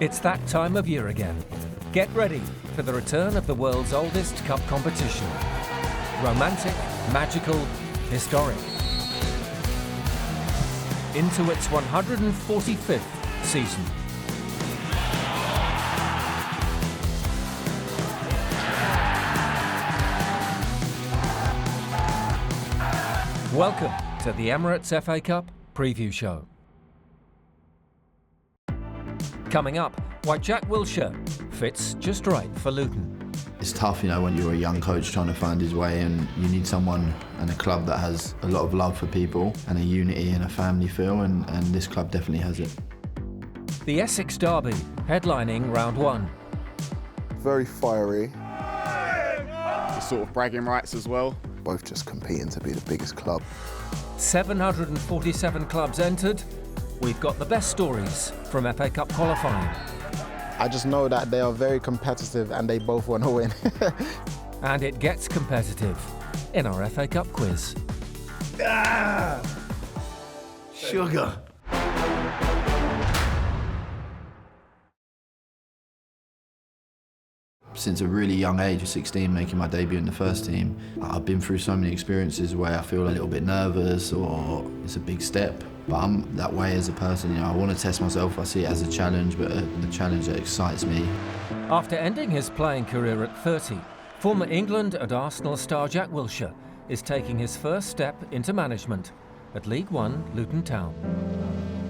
It's that time of year again. Get ready for the return of the world's oldest cup competition. Romantic, magical, historic. Into its 145th season. Welcome to the Emirates FA Cup Preview Show. Coming up, why Jack Wilshere fits just right for Luton. It's tough, when you're a young coach trying to find his way, and you need someone and a club that has a lot of love for people and a unity and a family feel, and this club definitely has it. The Essex Derby, headlining round one. Very fiery. Sort of bragging rights as well. Both just competing to be the biggest club. 747 clubs entered. We've got the best stories from FA Cup qualifying. I just know that they are very competitive and they both want to win. And it gets competitive in our FA Cup quiz. Sugar. Since a really young age of 16, making my debut in the first team, I've been through so many experiences where I feel a little bit nervous or it's a big step. But I'm that way as a person, I want to test myself. I see it as a challenge, but a challenge that excites me. After ending his playing career at 30, former England and Arsenal star Jack Wilshere is taking his first step into management at League One Luton Town.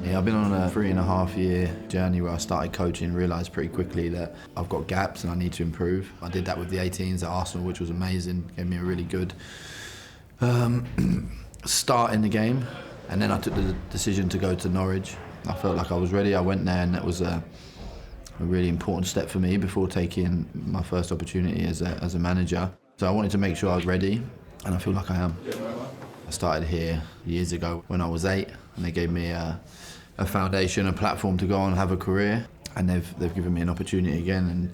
Yeah, I've been on a 3.5-year journey where I started coaching and realised pretty quickly that I've got gaps and I need to improve. I did that with the 18s at Arsenal, which was amazing, gave me a really good start in the game. And then I took the decision to go to Norwich. I felt like I was ready. I went there, and that was a really important step for me before taking my first opportunity as a manager. So I wanted to make sure I was ready, and I feel like I am. I started here years ago when I was 8, and they gave me a foundation, a platform to go on and have a career, and they've given me an opportunity again,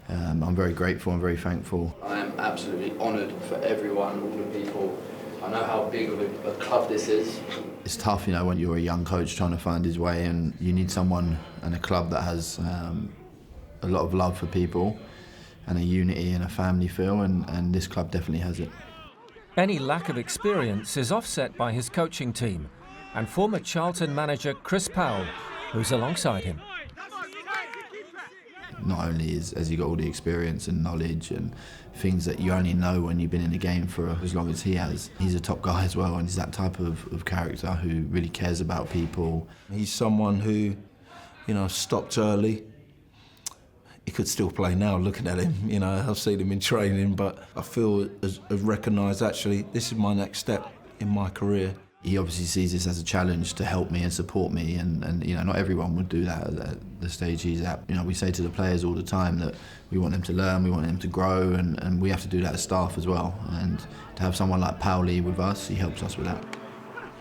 and I'm very grateful and very thankful. I am absolutely honoured for everyone, all the people. I know how big of a club this is. It's tough, when you're a young coach trying to find his way, and you need someone and a club that has a lot of love for people and a unity and a family feel, and this club definitely has it. Any lack of experience is offset by his coaching team and former Charlton manager Chris Powell, who's alongside him. Not only has he got all the experience and knowledge and things that you only know when you've been in the game for as long as he has, he's a top guy as well, and he's that type of character who really cares about people. He's someone who, stopped early. He could still play now, looking at him. I've seen him in training, but I feel as recognised, actually, this is my next step in my career. He obviously sees this as a challenge to help me and support me, and not everyone would do that at the stage he's at. We say to the players all the time that we want them to learn, we want them to grow, and we have to do that as staff as well. And to have someone like Powley with us, he helps us with that.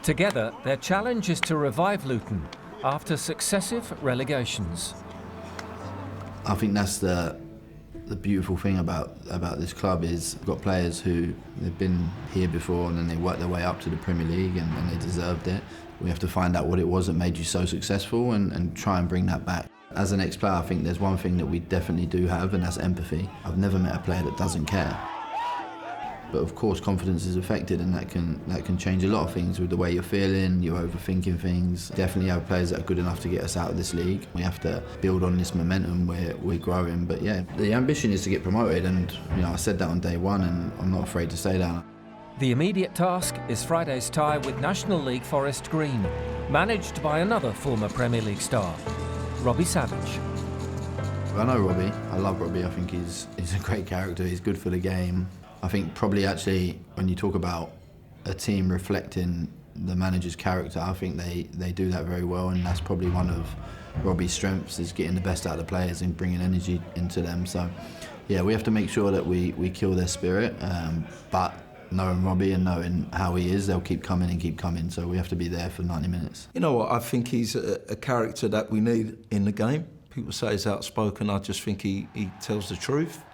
Together, their challenge is to revive Luton after successive relegations. I think that's the beautiful thing about this club is we've got players who they've been here before and then they worked their way up to the Premier League and they deserved it. We have to find out what it was that made you so successful and try and bring that back. As an ex-player, I think there's one thing that we definitely do have, and that's empathy. I've never met a player that doesn't care. But of course, confidence is affected, and that can change a lot of things with the way you're feeling, you're overthinking things. Definitely have players that are good enough to get us out of this league. We have to build on this momentum where we're growing. But yeah, the ambition is to get promoted, and I said that on day one, and I'm not afraid to say that. The immediate task is Friday's tie with National League Forest Green, managed by another former Premier League star, Robbie Savage. I know Robbie. I love Robbie. I think he's a great character. He's good for the game. I think probably actually when you talk about a team reflecting the manager's character, I think they do that very well, and that's probably one of Robbie's strengths, is getting the best out of the players and bringing energy into them. So yeah, we have to make sure that we kill their spirit, but knowing Robbie and knowing how he is, they'll keep coming and keep coming, so we have to be there for 90 minutes. You know what, I think he's a character that we need in the game. People say he's outspoken, I just think he tells the truth.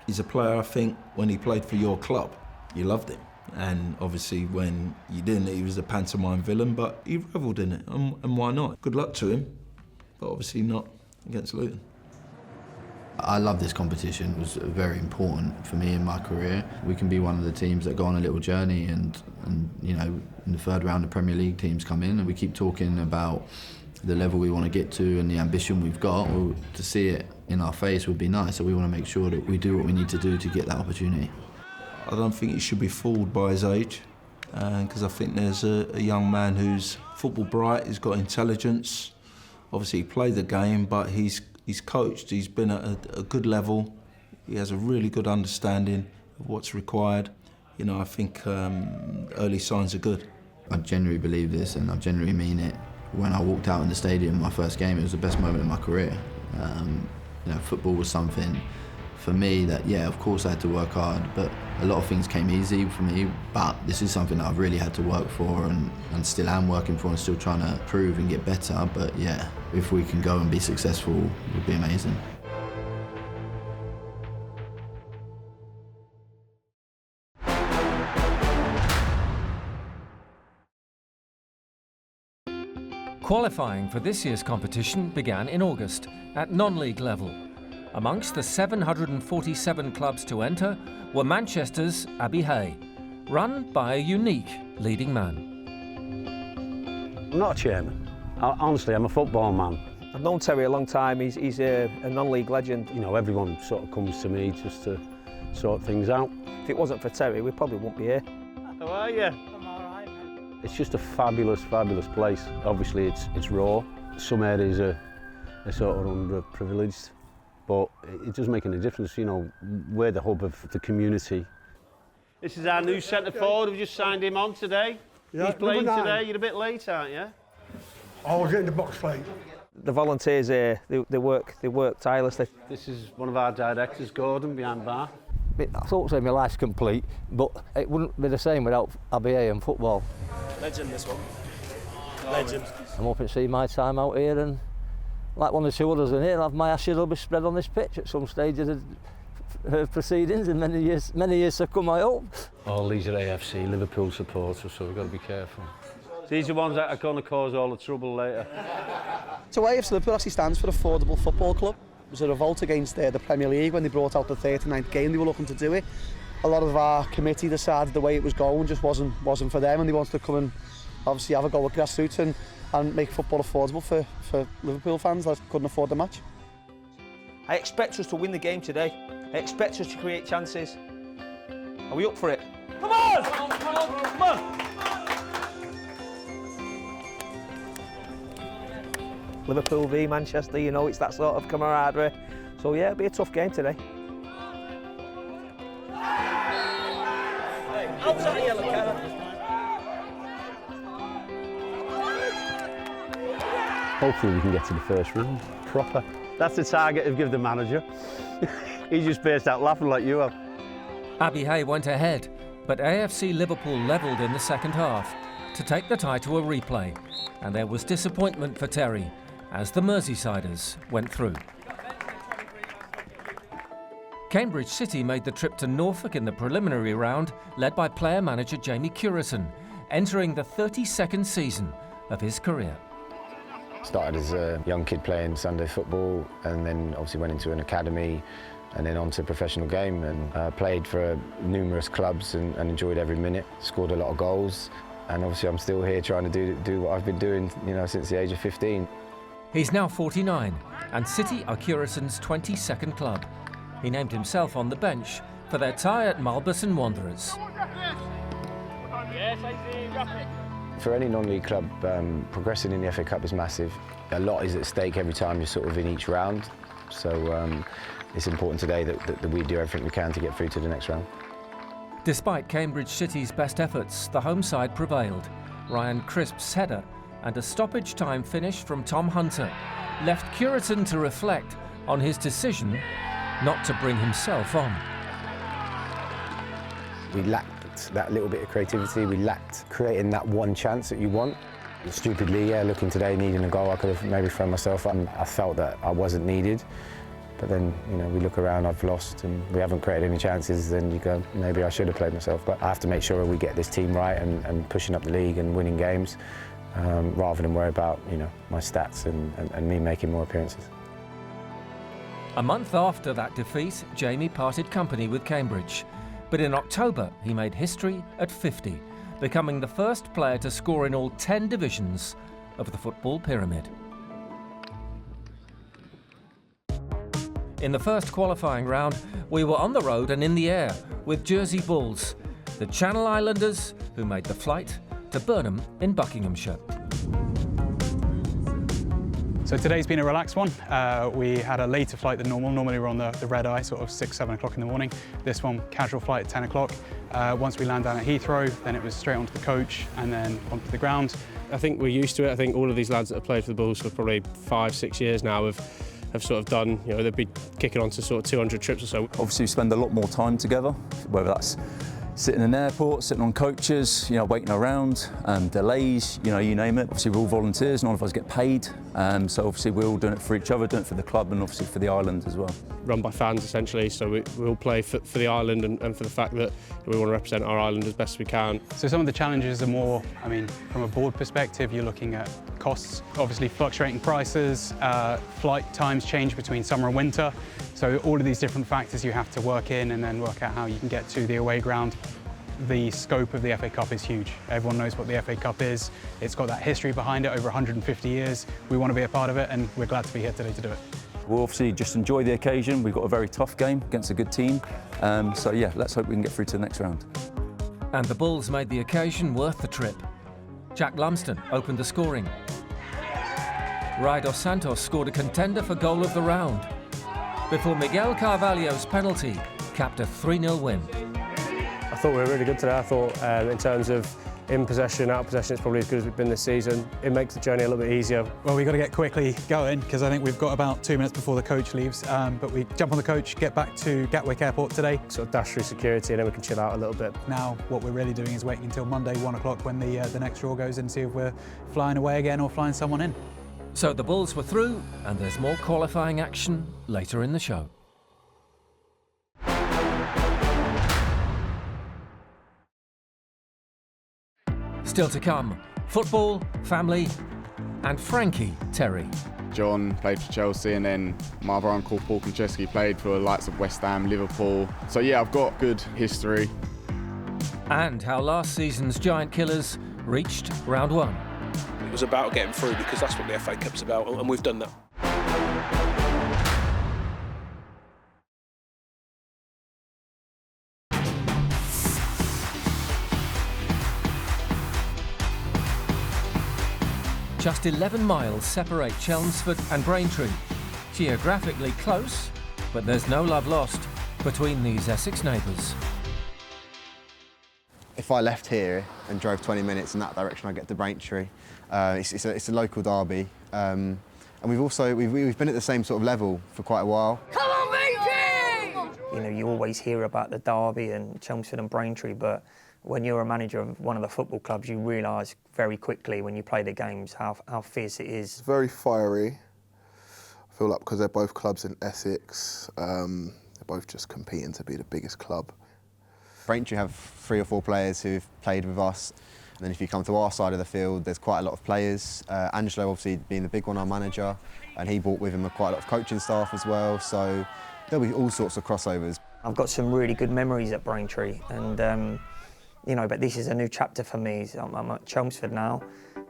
He's a player, I think, when he played for your club, you loved him. And obviously when you didn't, he was a pantomime villain, but he revelled in it, and why not? Good luck to him, but obviously not against Luton. I love this competition. It was very important for me in my career. We can be one of the teams that go on a little journey and you know, in the third round the Premier League teams come in and we keep talking about the level we want to get to and the ambition we've got. Well, to see it in our face would be nice, so we want to make sure that we do what we need to do to get that opportunity. I don't think he should be fooled by his age, because I think there's a young man who's football bright, he's got intelligence. Obviously he played the game, but he's coached, he's been at a good level, he has a really good understanding of what's required. You know, I think early signs are good. I genuinely believe this and I genuinely mean it. When I walked out in the stadium, my first game, it was the best moment in my career. You know, football was something for me that, yeah, of course I had to work hard, but a lot of things came easy for me, but this is something that I've really had to work for and still am working for and still trying to prove and get better. But yeah, if we can go and be successful, it would be amazing. Qualifying for this year's competition began in August at non-league level. Amongst the 747 clubs to enter were Manchester's Abbey Hay, run by a unique leading man. I'm not a chairman. Honestly, I'm a football man. I've known Terry a long time. He's a non-league legend. You know, everyone sort of comes to me just to sort things out. If it wasn't for Terry, we probably wouldn't be here. How are you? I'm all right, man. It's just a fabulous, fabulous place. Obviously, it's raw. Some areas are sort of underprivileged, but it does make any difference. You know, we're the hub of the community. This is our new centre forward. We've just signed him on today. Yeah, he's playing today. You're a bit late, aren't you? I was getting the box late. The volunteers here, they work tirelessly. This is one of our directors, Gordon, behind bar. I thought my life's complete, but it wouldn't be the same without Abbey Hay and football. Legend, this one. Legend. I'm hoping to see my time out here, and like one or two others in here, I'll have my ashes will be spread on this pitch at some stage of the proceedings in many years to come, I hope. All these are AFC, Liverpool supporters, so we've got to be careful. These are ones that are going to cause all the trouble later. So AFC Liverpool actually stands for Affordable Football Club. It was a revolt against the Premier League when they brought out the 39th game. They were looking to do it. A lot of our committee decided the way it was going just wasn't for them, and they wanted to come and obviously have a go at grassroots and make football affordable for Liverpool fans that couldn't afford the match. I expect us to win the game today. I expect us to create chances. Are we up for it? Come on! Come on! Liverpool v Manchester, you know, it's that sort of camaraderie. So yeah, it'll be a tough game today. How's that yellow card? Hopefully we can get to the first round, proper. That's the target I've given the manager. He just burst out laughing like you have. Abbey Hay went ahead, but AFC Liverpool levelled in the second half to take the tie to a replay, and there was disappointment for Terry as the Merseysiders went through. Cambridge City made the trip to Norfolk in the preliminary round, led by player-manager Jamie Curison, entering the 32nd season of his career. Started as a young kid playing Sunday football, and then obviously went into an academy and then on to professional game, and played for numerous clubs and enjoyed every minute, scored a lot of goals, and obviously I'm still here trying to do what I've been doing, you know, since the age of 15. He's now 49, and City are Curison's 22nd club. He named himself on the bench for their tie at Malbourne Wanderers. For any non-league club, progressing in the FA Cup is massive. A lot is at stake every time you're sort of in each round, so it's important today that we do everything we can to get through to the next round. Despite Cambridge City's best efforts, the home side prevailed. Ryan Crisp's header and a stoppage time finish from Tom Hunter left Curison to reflect on his decision not to bring himself on. We lacked that little bit of creativity, we lacked creating that one chance that you want. Stupidly, yeah, looking today, needing a goal, I could have maybe thrown myself up, and I felt that I wasn't needed. But then, you know, we look around, I've lost and we haven't created any chances, then you go, maybe I should have played myself. But I have to make sure we get this team right and pushing up the league and winning games, rather than worry about, you know, my stats and me making more appearances. A month after that defeat, Jamie parted company with Cambridge. But in October, he made history at 50, becoming the first player to score in all 10 divisions of the football pyramid. In the first qualifying round, we were on the road and in the air with Jersey Bulls, the Channel Islanders who made the flight to Burnham in Buckinghamshire. So today's been a relaxed one. We had a later flight than normal. Normally we're on the red eye, sort of 6, 7 o'clock in the morning. This one, casual flight at 10 o'clock. Once we land down at Heathrow, then it was straight onto the coach and then onto the ground. I think we're used to it. I think all of these lads that have played for the Bulls for probably 5, 6 years now have sort of done, they've been kicking on to sort of 200 trips or so. Obviously we spend a lot more time together, whether that's sitting in an airport, sitting on coaches, waiting around, delays, you name it. Obviously we're all volunteers, none of us get paid, so obviously we're all doing it for each other, doing it for the club and obviously for the island as well. Run by fans essentially, so we all play for the island and for the fact that we want to represent our island as best as we can. So some of the challenges are more, from a board perspective, you're looking at costs, obviously fluctuating prices, flight times change between summer and winter. So all of these different factors you have to work in and then work out how you can get to the away ground. The scope of the FA Cup is huge. Everyone knows what the FA Cup is. It's got that history behind it, over 150 years. We want to be a part of it and we're glad to be here today to do it. We'll obviously just enjoy the occasion. We've got a very tough game against a good team. So yeah, let's hope we can get through to the next round. And the Bulls made the occasion worth the trip. Jack Lumsden opened the scoring. Ryder Santos scored a contender for goal of the round, before Miguel Carvalho's penalty capped a 3-0 win. I thought we were really good today. I thought in terms of in possession, out of possession, it's probably as good as we've been this season. It makes the journey a little bit easier. Well, we've got to get quickly going because I think we've got about 2 minutes before the coach leaves. But we jump on the coach, get back to Gatwick Airport today. Sort of dash through security and then we can chill out a little bit. Now, what we're really doing is waiting until Monday, 1 o'clock, when the next draw goes and see if we're flying away again or flying someone in. So the Bulls were through, and there's more qualifying action later in the show. Still to come, football, family, and Frankie Terry. John played for Chelsea, and then my other uncle Paul Konchesky played for the likes of West Ham, Liverpool. So yeah, I've got good history. And how last season's Giant Killers reached round 1. It was about getting through because that's what the FA Cup's about, and we've done that. Just 11 miles separate Chelmsford and Braintree. Geographically close, but there's no love lost between these Essex neighbours. If I left here and drove 20 minutes in that direction, I'd get to Braintree. It's a local derby, and we've been at the same sort of level for quite a while. Come on, Braintree! You always hear about the derby and Chelmsford and Braintree, but when you're a manager of one of the football clubs, you realise very quickly when you play the games how fierce it is. It's very fiery. I feel like because they're both clubs in Essex, they're both just competing to be the biggest club. Braintree have 3 or 4 players who've played with us. And then if you come to our side of the field, there's quite a lot of players. Angelo obviously being the big one, our manager, and he brought with him quite a lot of coaching staff as well. So there'll be all sorts of crossovers. I've got some really good memories at Braintree, and but this is a new chapter for me. I'm at Chelmsford now.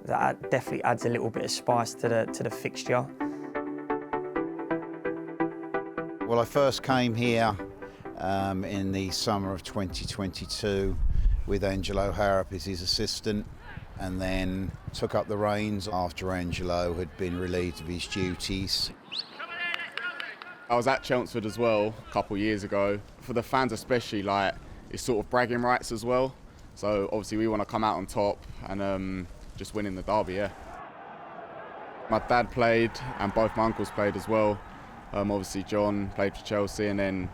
That definitely adds a little bit of spice to the fixture. Well, I first came here in the summer of 2022 with Angelo Harrop as his assistant, and then took up the reins after Angelo had been relieved of his duties. I was at Chelmsford as well a couple of years ago. For the fans especially, it's sort of bragging rights as well. So obviously we want to come out on top and just winning the derby, yeah. My dad played and both my uncles played as well. Obviously John played for Chelsea, and then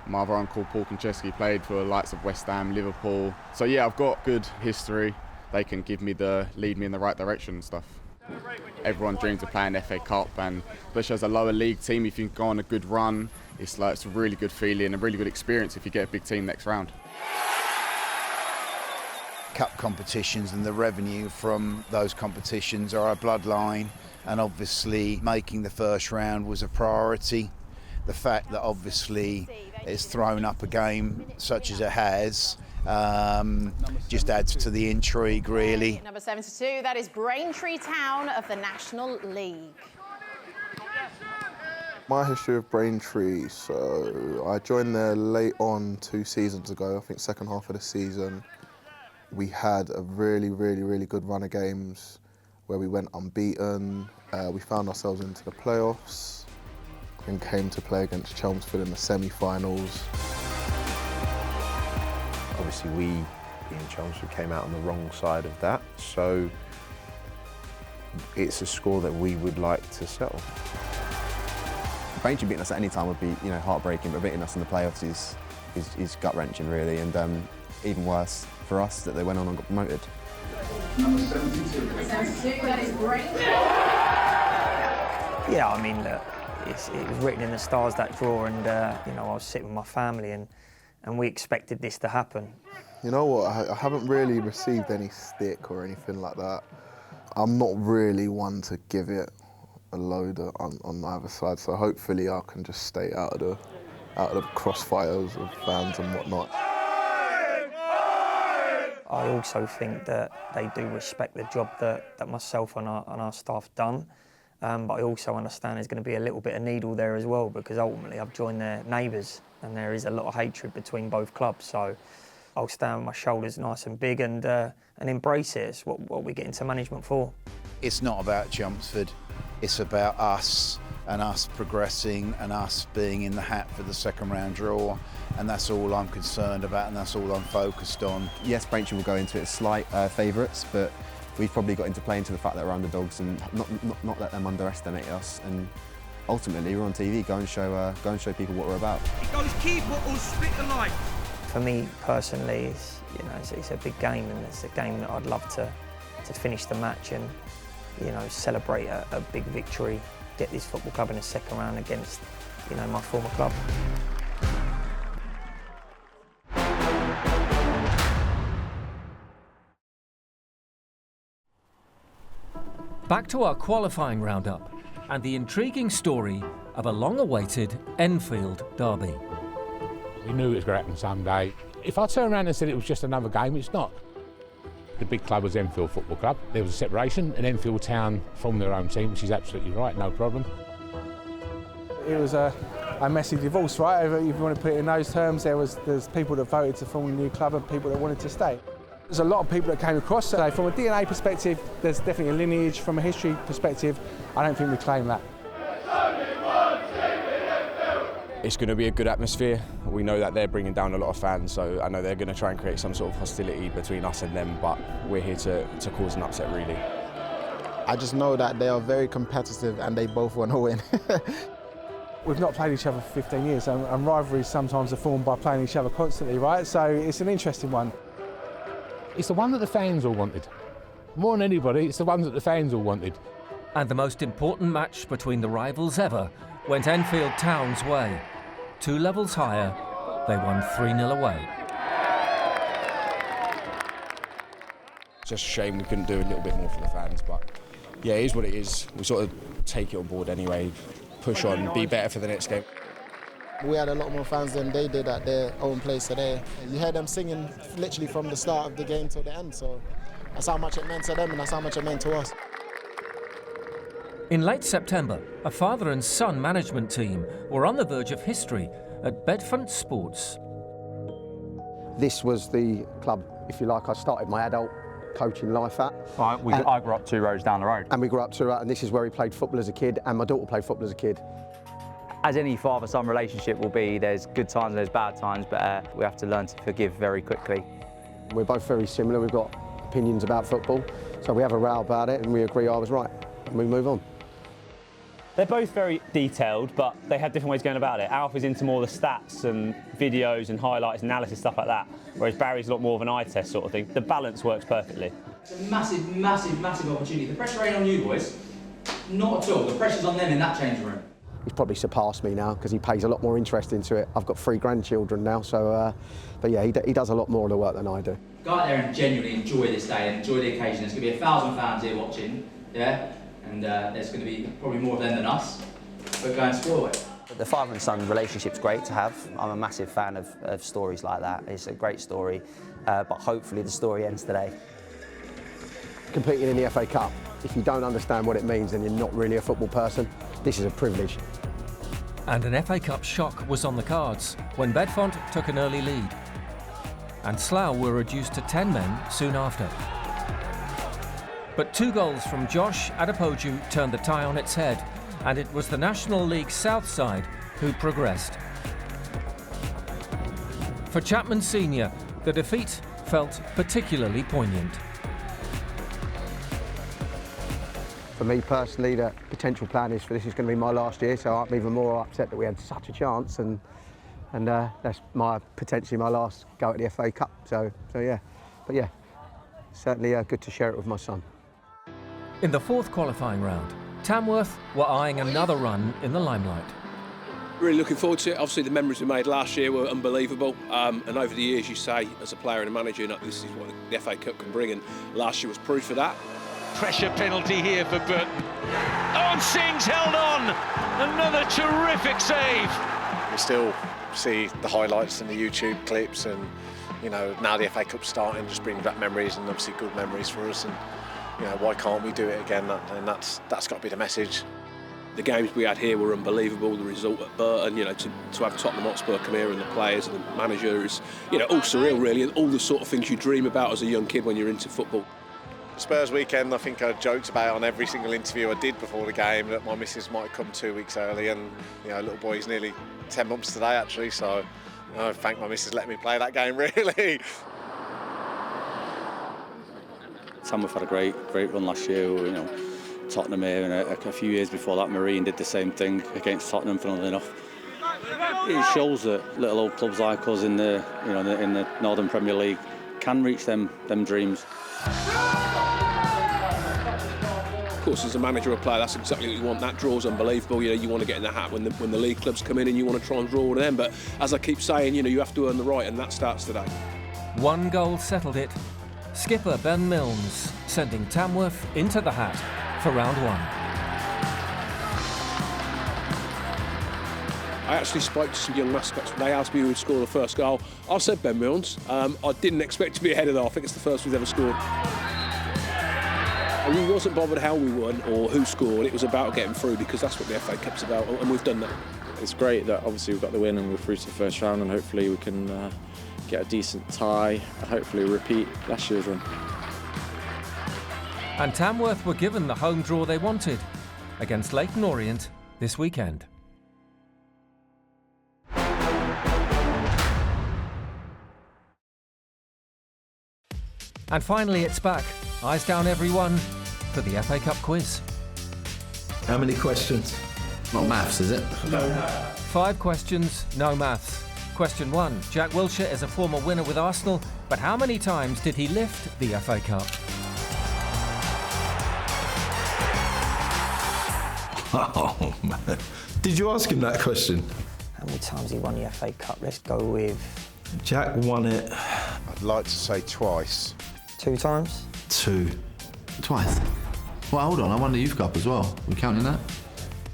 my other uncle Paul Konchesky played for the likes of West Ham, Liverpool. So yeah, I've got good history. They can lead me in the right direction and stuff. Everyone dreams of playing FA Cup, and especially as a lower league team, if you can go on a good run, it's a really good feeling, a really good experience if you get a big team next round. Cup competitions and the revenue from those competitions are our bloodline, and obviously making the first round was a priority. The fact that obviously it's thrown up a game such as it has just adds to the intrigue, really. Number 72, that is Braintree Town of the National League. My history of Braintree, so I joined there late on 2 seasons ago, I think second half of the season. We had a really good run of games where we went unbeaten. We found ourselves into the playoffs and came to play against Chelmsford in the semi-finals. Obviously we in Chelmsford came out on the wrong side of that, so it's a score that we would like to settle. Braintree beating us at any time would be, heartbreaking, but beating us in the playoffs is gut-wrenching, really, and even worse for us that they went on and got promoted. Number 72, that is Braintree. Yeah, I mean, look, it was written in the stars, that draw, and I was sitting with my family, and we expected this to happen. You know what? I haven't really received any stick or anything like that. I'm not really one to give it a load on either side, so hopefully I can just stay out of the crossfires of fans and whatnot. I also think that they do respect the job that myself and our staff done, but I also understand there's going to be a little bit of needle there as well, because ultimately I've joined their neighbours and there is a lot of hatred between both clubs, so I'll stand with my shoulders nice and big and embrace it. It's what we get into management for. It's not about Chelmsford, it's about us and us progressing and us being in the hat for the second round draw, and that's all I'm concerned about and that's all I'm focused on. Yes, Braintree will go into it as slight favourites, but we've probably got into play into the fact that we're underdogs and not let them underestimate us. And ultimately, we're on TV. Go and show people what we're about. It goes keep or split the line. For me personally, it's a big game, and it's a game that I'd love to finish the match and celebrate a big victory, get this football club in the second round against my former club. Back to our qualifying roundup and the intriguing story of a long-awaited Enfield derby. We knew it was going to happen someday. If I turn around and said it was just another game, it's not. The big club was Enfield Football Club. There was a separation, and Enfield Town formed their own team, which is absolutely right, no problem. It was a messy divorce, right? If you want to put it in those terms, there's people that voted to form a new club and people that wanted to stay. There's a lot of people that came across, so from a DNA perspective, there's definitely a lineage. From a history perspective, I don't think we claim that. It's going to be a good atmosphere. We know that they're bringing down a lot of fans, so I know they're going to try and create some sort of hostility between us and them, but we're here to cause an upset, really. I just know that they are very competitive and they both want to win. We've not played each other for 15 years, and rivalries sometimes are formed by playing each other constantly, right? So it's an interesting one. It's the one that the fans all wanted. More than anybody, it's the ones that the fans all wanted. And the most important match between the rivals ever went Enfield Town's way. 2 levels higher, they won 3-0 away. Just a shame we couldn't do a little bit more for the fans, but yeah, it is what it is. We sort of take it on board anyway, push on, be better for the next game. We had a lot more fans than they did at their own place today. You heard them singing literally from the start of the game till the end, so that's how much it meant to them and that's how much it meant to us. In late September, a father and son management team were on the verge of history at Bedfont Sports. This was the club, if you like, I started my adult coaching life at. I grew up 2 roads down the road. And we grew up and this is where he played football as a kid, and my daughter played football as a kid. As any father-son relationship will be, there's good times and there's bad times, but we have to learn to forgive very quickly. We're both very similar, we've got opinions about football, so we have a row about it and we agree I was right, and we move on. They're both very detailed, but they have different ways of going about it. Alf is into more the stats and videos and highlights, analysis, stuff like that, whereas Barry's a lot more of an eye test sort of thing. The balance works perfectly. It's a massive, massive, massive opportunity. The pressure ain't on you boys, not at all. The pressure's on them in that changing room. He's probably surpassed me now because he pays a lot more interest into it. I've got 3 grandchildren now, so, but yeah, he does a lot more of the work than I do. Go out there and genuinely enjoy this day and enjoy the occasion. There's going to be 1,000 fans here watching, yeah? And there's going to be probably more of them than us, but go and spoil it. The father and son relationship's great to have. I'm a massive fan of stories like that. It's a great story, but hopefully the story ends today. Competing in the FA Cup, if you don't understand what it means and you're not really a football person, this is a privilege. And an FA Cup shock was on the cards when Bedfont took an early lead. And Slough were reduced to 10 men soon after. But 2 goals from Josh Adepoju turned the tie on its head, and it was the National League South side who progressed. For Chapman Senior, the defeat felt particularly poignant. For me personally, the potential plan is for this is going to be my last year, so I'm even more upset that we had such a chance, and that's potentially my last go at the FA Cup. So yeah, but yeah, certainly good to share it with my son. In the 4th qualifying round, Tamworth were eyeing another run in the limelight. Really looking forward to it. Obviously the memories we made last year were unbelievable, and over the years you say as a player and a manager, you know, this is what the FA Cup can bring, and last year was proof of that. Pressure penalty here for Burton. Oh, and Singh's held on! Another terrific save! We still see the highlights and the YouTube clips, and you know, now the FA Cup's starting, just brings back memories, and obviously good memories for us, and you know, why can't we do it again? And that's got to be the message. The games we had here were unbelievable. The result at Burton, you know, to have Tottenham Hotspur come here and the players and the manager is, you know, all surreal really, and all the sort of things you dream about as a young kid when you're into football. Spurs weekend, I think I joked about on every single interview I did before the game that my missus might come 2 weeks early, and you know, little boy's nearly 10 months today actually, so I thank my missus letting me play that game really. Tamworth had a great run last year, you know, Tottenham here, and a few years before that Marine did the same thing against Tottenham, funnily enough. It shows that little old clubs like us in the, you know, in the Northern Premier League can reach them dreams. Of course, as a manager or player, that's exactly what you want. That draw's unbelievable. You know, you want to get in the hat when the league clubs come in, and you want to try and draw with them. But as I keep saying, you know, you have to earn the right, and that starts today. 1 goal settled it. Skipper Ben Milnes sending Tamworth into the hat for round 1. I actually spoke to some young mascots when they asked me who would score the first goal. I said Ben Milnes. I didn't expect to be ahead of that. I think it's the first we've ever scored. And we wasn't bothered how we won or who scored. It was about getting through, because that's what the FA Cup's about, and we've done that. It's great that obviously we've got the win and we're through to the first round, and hopefully we can get a decent tie and hopefully repeat last year's run. And Tamworth were given the home draw they wanted against Leyton Orient this weekend. And finally it's back. Eyes down everyone for the FA Cup quiz. How many questions? Not maths, is it? No. 5 questions, no maths. Question 1. Jack Wilshere is a former winner with Arsenal, but how many times did he lift the FA Cup? Oh, man. Did you ask him that question? How many times he won the FA Cup? Let's go with... Jack won it. I'd like to say twice. 2 times? 2. Twice? Well, hold on, I won the Youth Cup as well. We counting that?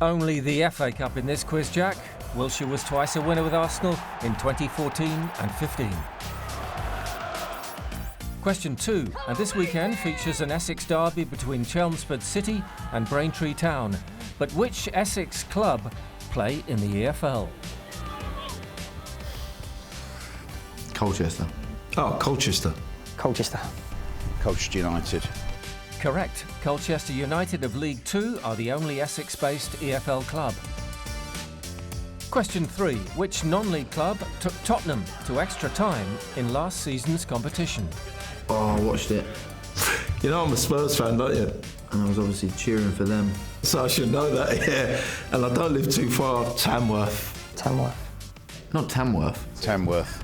Only the FA Cup in this quiz, Jack. Wilshere was twice a winner with Arsenal in 2014 and 15. Question 2, and this weekend features an Essex derby between Chelmsford City and Braintree Town. But which Essex club play in the EFL? Colchester. Oh, Colchester. Colchester. Colchester United. Correct. Colchester United of League 2 are the only Essex-based EFL club. Question 3. Which non-league club took Tottenham to extra time in last season's competition? Oh, I watched it. You know I'm a Spurs fan, don't you? And I was obviously cheering for them. So I should know that, yeah. And I don't live too far. Tamworth. Tamworth. Not Tamworth. Tamworth.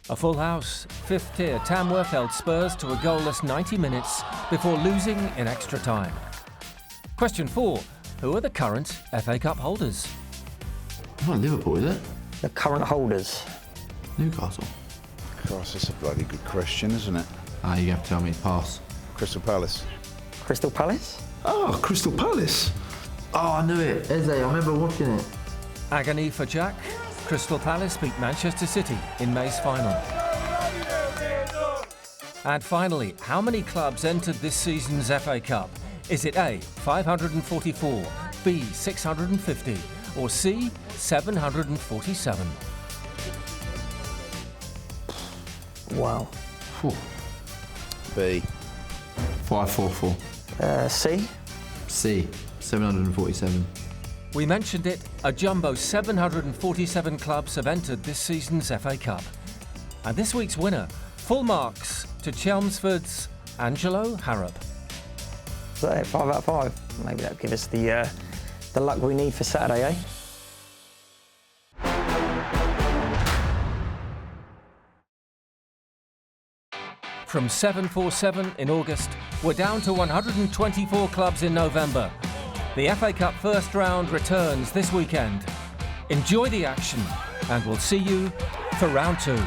A full house. 5th tier Tamworth held Spurs to a goalless 90 minutes before losing in extra time. Question 4. Who are the current FA Cup holders? Not Liverpool, is it? The current holders. Newcastle. Christ, that's a bloody good question, isn't it? Ah, you have to tell me. Pass. Crystal Palace. Crystal Palace? Oh, Crystal Palace. Oh, I knew it. Eze, I remember watching it. Agony for Jack. Crystal Palace beat Manchester City in May's final. And finally, how many clubs entered this season's FA Cup? Is it A, 544, B, 650, or C, 747? Wow. B. 544. C. C. 747. We mentioned it, a jumbo 747 clubs have entered this season's FA Cup. And this week's winner, full marks to Chelmsford's Angelo Harrop. Is that it? 5 out of 5? Maybe that'll give us the luck we need for Saturday, eh? From 747 in August, we're down to 124 clubs in November. The FA Cup first round returns this weekend. Enjoy the action, and we'll see you for round 2.